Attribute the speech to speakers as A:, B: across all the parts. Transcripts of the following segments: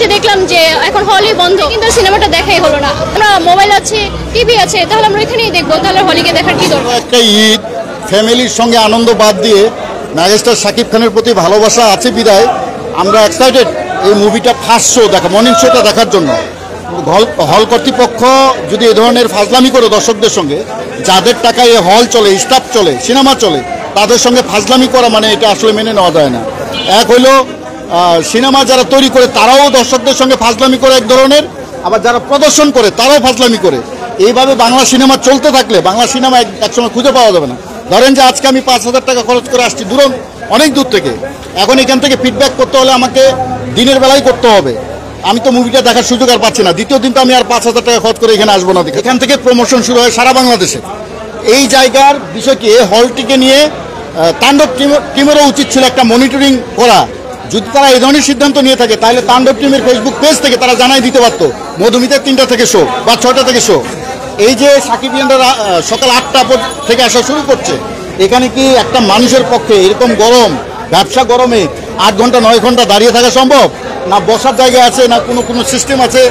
A: এসে দেখলাম যে এখন হলই বন্ধ, কিন্তু সিনেমাটা দেখাই হলো না। আমরা মোবাইল আছে, টিভি আছে, তাহলে আমরা এখানেই দেখবো, তাহলে হলে গিয়ে দেখার কি দরকার?
B: একটা ঈদ ফ্যামিলির সঙ্গে আনন্দ বাদ দিয়ে মেগাস্টার শাকিব খানের প্রতি ভালোবাসা আছে বিদায় আমরা এক্সাইটেড এই মুভিটা ফার্স্ট শো দেখা, মর্নিং শোটা দেখার জন্য। হল কর্তৃপক্ষ যদি এ ধরনের ফাজলামি করে দর্শকদের সঙ্গে, যাদের টাকায় এই হল চলে, স্টাফ চলে, সিনেমা চলে, তাদের সঙ্গে ফাজলামি করা মানে এটা আসলে মেনে নেওয়া যায় না। এক হইলো সিনেমা যারা তৈরি করে তারাও দর্শকদের সঙ্গে ফাজলামি করে এক ধরনের, আবার যারা প্রদর্শন করে তারাও ফাজলামি করে। এইভাবে বাংলা সিনেমা চলতে থাকলে বাংলা সিনেমা একসময় খুঁজে পাওয়া যাবে না। ধরেন যে আজকে আমি 5,000 টাকা খরচ করে আসছি অনেক দূর থেকে, এখন এখান থেকে ফিডব্যাক করতে হলে আমাকে দিনের বেলায় করতে হবে। আমি তো মুভিটা দেখার সুযোগ আর পাচ্ছি না, দ্বিতীয় দিন তো আমি আর 5,000 টাকা খরচ করে এখানে আসবো না। এখান থেকে প্রমোশন শুরু হয় সারা বাংলাদেশে। এই জায়গার বিষয়টি হলটিকে নিয়ে তাণ্ডব টিমেরও উচিত ছিল একটা মনিটরিং করা। যদি তারা এই ধরনের সিদ্ধান্ত নিয়ে থাকে তাহলে তাণ্ডব টিমের ফেসবুক পেজ থেকে তারা জানাই দিতে পারতো মধুমিতার 3টা থেকে শো বা 6টা থেকে শো। এই যে সাকিবিয়ানরা সকাল 8টা থেকে আসা শুরু করছে, এখানে কি একটা মানুষের পক্ষে এরকম গরম, ব্যবসা গরমে 8 ঘন্টা 9 ঘন্টা দাঁড়িয়ে থাকা সম্ভব? না বসার জায়গা আছে, না কোনো সিস্টেম আছে,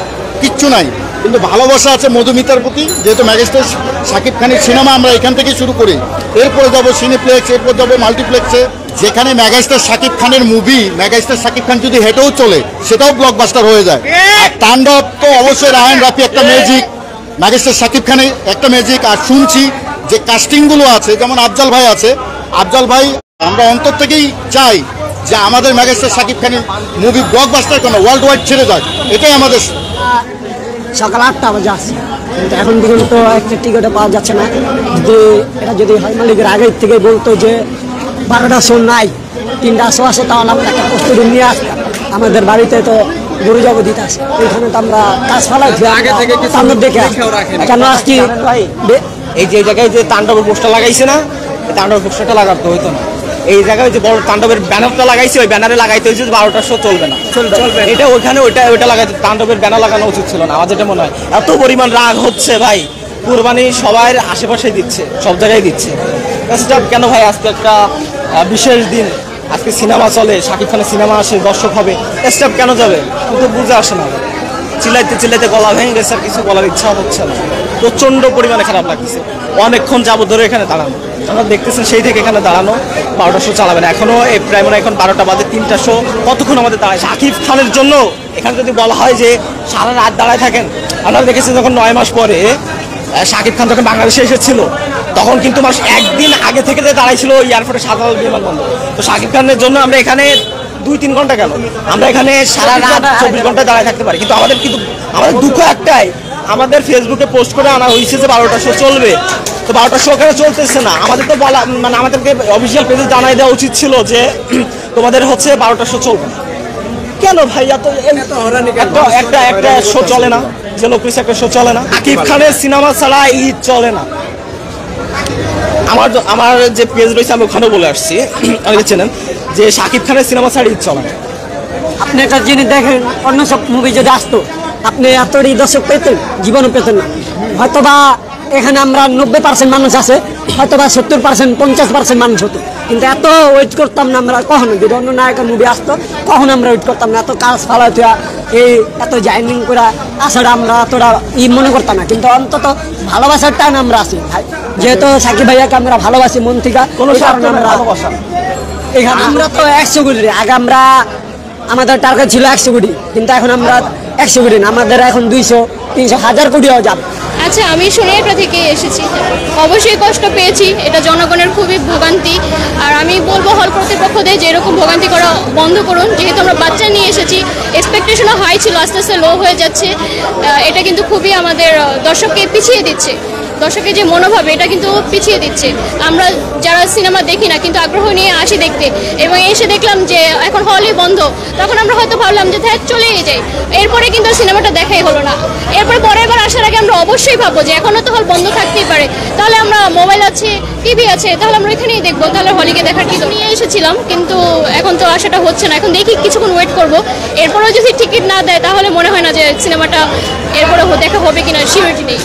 B: কিচ্ছু নাই। কিন্তু ভালোবাসা আছে মধুমিতার প্রতি, যেহেতু মেগাস্টার শাকিব খানের সিনেমা আমরা এখান থেকে শুরু করি, এরপরে যাবো সিনেপ্লেক্স, এরপর যাবো মাল্টিপ্লেক্সে। যেখানে মেগাস্টার শাকিব খানের মুভি, মেগাস্টার শাকিব খান যদি হেঁটেও চলে সেটাও ব্লকবাস্টার হয়ে যায়। আর তাণ্ডব তো অবশ্যই রায়হান রাফি একটা ম্যাজিক, মেগাস্টার শাকিব খানের একটা ম্যাজিক। আর শুনছি যে কাস্টিংগুলো আছে, যেমন আফজাল ভাই আছে, আফজাল ভাই আমরা অন্তর থেকেই চাই যে আমাদের মেগাস্টার শাকিব খানের মুভি ব্লকবাস্টার কোনো ওয়ার্ল্ড ওয়াইড ছেড়ে যায়, এটাই আমাদের।
C: সকাল 8টা বাজে আসছে, কিন্তু এখন পর্যন্ত একটা টিকিটও পাওয়া যাচ্ছে না। যদি হয় মালিকের আগের থেকে বলতো যে 12টা শো নাই, 3টা শো আছে, তাহলে আমরা একটা প্রস্তুতি নিয়ে আসতাম। আমাদের বাড়িতে তো গরু জব দিতে আসে, ওইখানে তো আমরা কাজ ফালাই আগে থেকে দেখে কেন আসছি।
D: এই যে জায়গায় যে তাণ্ডবের পোস্টার লাগাইছে না, তাণ্ডবের পোস্টারটা লাগাতে হইতো না। এই জায়গায় যে বড় তাণ্ডবের ব্যানারটা লাগাইছে, ওই ব্যানারে লাগাইতে হয়েছে 12টার শো চলবে না, এটা ওইখানে ওইটা লাগাইতে, তাণ্ডবের ব্যানার লাগানো উচিত ছিল না। আমার যেটা মনে হয় এত পরিমাণ রাগ হচ্ছে ভাই, কুরবানি সবার আশেপাশে দিচ্ছে, সব জায়গায় দিচ্ছে। কেন ভাই আজকে একটা বিশেষ দিন, আজকে সিনেমা চলে, শাকিব খানের সিনেমা আসে, দর্শক হবে, স্টাফ কেন যাবে? কিন্তু বুঝে আসে না। চিল্লাইতে গলা ভেঙে গেছে, আর কিছু বলার ইচ্ছা হচ্ছে না। প্রচণ্ড পরিমাণে খারাপ লাগতেছে। অনেকক্ষণ যাবো ধরে এখানে দাঁড়ানো, আমরা দেখতেছেন সেই থেকে এখানে দাঁড়ানো। 12টা শো চালাবে না এখনো, প্রায় মনে হয় এখন 12টা বাজে, 3টা শো, কতক্ষণ আমাদের দাঁড়ায় শাকিব খানের জন্য। এখানে যদি বলা হয় যে সারা রাত দাঁড়ায় থাকেন, আপনারা দেখেছেন যখন 9 মাস পরে শাকিব খান যখন বাংলাদেশে এসেছিল, তখন কিন্তু মানুষ একদিন আগে থেকে যে দাঁড়াইছিল এয়ারপোর্টে শাহজালাল বিমানবন্দর। তো শাকিব খানের জন্য আমরা এখানে 2-3 ঘন্টা গেল, আমরা এখানে সারা রাত 24 ঘন্টা দাঁড়ায় থাকতে পারি। কিন্তু আমাদের দুঃখ একটাই, আমাদের ফেসবুকে পোস্ট করে আনা হয়েছে যে 12টা শো চলবে, তো 12টা শো কেন চলতেছে না? আমাদের তো বলা, মানে আমাদেরকে অফিসিয়াল পেজে জানাই দেওয়া উচিত ছিল যে তোমাদের হচ্ছে 12টা শো চলবে। কেন ভাই একটা শো চলে না? যে লোকরিস একটা শো চলে না? শাকিব খানের সিনেমা ছাড়া ঈদ চলে না। আমার যে পেজ রয়েছে আমি ওখানে বলে আসছি, অনেকে চেনেন, যে শাকিব খানের সিনেমা ছাড়া ঈদ চলে না।
C: আপনি একটা জিনিস দেখেন, অন্য সব মুভি যদি আসতো আপনি এতই দর্শক পেতেন, জীবনও পেতেন না। হয়তোবা এখানে আমরা 90% মানুষ আছে, হয়তোবা 70% 50% মানুষ হতো, কিন্তু এত ওয়েট করতাম না আমরা কখনো। যদি অন্য নায়কের মুভি আসতো কখনো আমরা ওয়েট করতাম না, এত কাজ ফালাইতে এই এত জার্নিং করে আসাটা আমরা এতটা মনে করতাম না। কিন্তু অন্তত ভালোবাসার টান আমরা আছি ভাই, যেহেতু সাকিব ভাইয়াকে আমরা ভালোবাসি মন থেকে, কোনো কারণে আমরা ভালোবাসা। এখানে আমরা তো 100 কোটি, আগে আমরা আমাদের টার্গেট ছিল 100 কোটি, কিন্তু এখন আমরা 100 কোটি না, আমাদের এখন 200, 300, 1000 কোটিও যাবে।
A: আচ্ছা, আমি সোনিয়াটা থেকে এসেছি, অবশ্যই কষ্ট পেয়েছি, এটা জনগণের খুবই ভোগান্তি। আর আমি বলবো হল কর্তৃপক্ষদের যে এরকম ভোগান্তি করা বন্ধ করুন, যেহেতু আমরা বাচ্চা নিয়ে এসেছি, এক্সপেকটেশনও হাই ছিল, আস্তে আস্তে লো হয়ে যাচ্ছে। এটা কিন্তু খুবই আমাদের দর্শককে পিছিয়ে দিচ্ছে, দর্শকের যে মনোভাব এটা কিন্তু পিছিয়ে দিচ্ছে। আমরা যারা সিনেমা দেখি না কিন্তু আগ্রহ নিয়ে আসি দেখতে, এবং এসে দেখলাম যে এখন হলই বন্ধ, তখন আমরা হয়তো ভাবলাম যে হ্যাঁ চলেই যাই, এরপরে কিন্তু সিনেমাটা দেখাই হলো না। এরপরে পরের বার আসার আগে আমরা অবশ্যই ভাববো যে এখনও তো হল বন্ধ থাকতেই পারে, তাহলে আমরা মোবাইল আছে, টিভি আছে, তাহলে আমরা এখানেই দেখবো, তাহলে হলে গিয়ে দেখার কি নিয়ে এসেছিলাম। কিন্তু এখন তো আসাটা হচ্ছে না, এখন দেখি কিছুক্ষণ ওয়েট করবো, এরপরেও যদি টিকিট না দেয় তাহলে মনে হয় না যে সিনেমাটা এরপরে দেখা হবে কিনা, সিউরিটি নেই।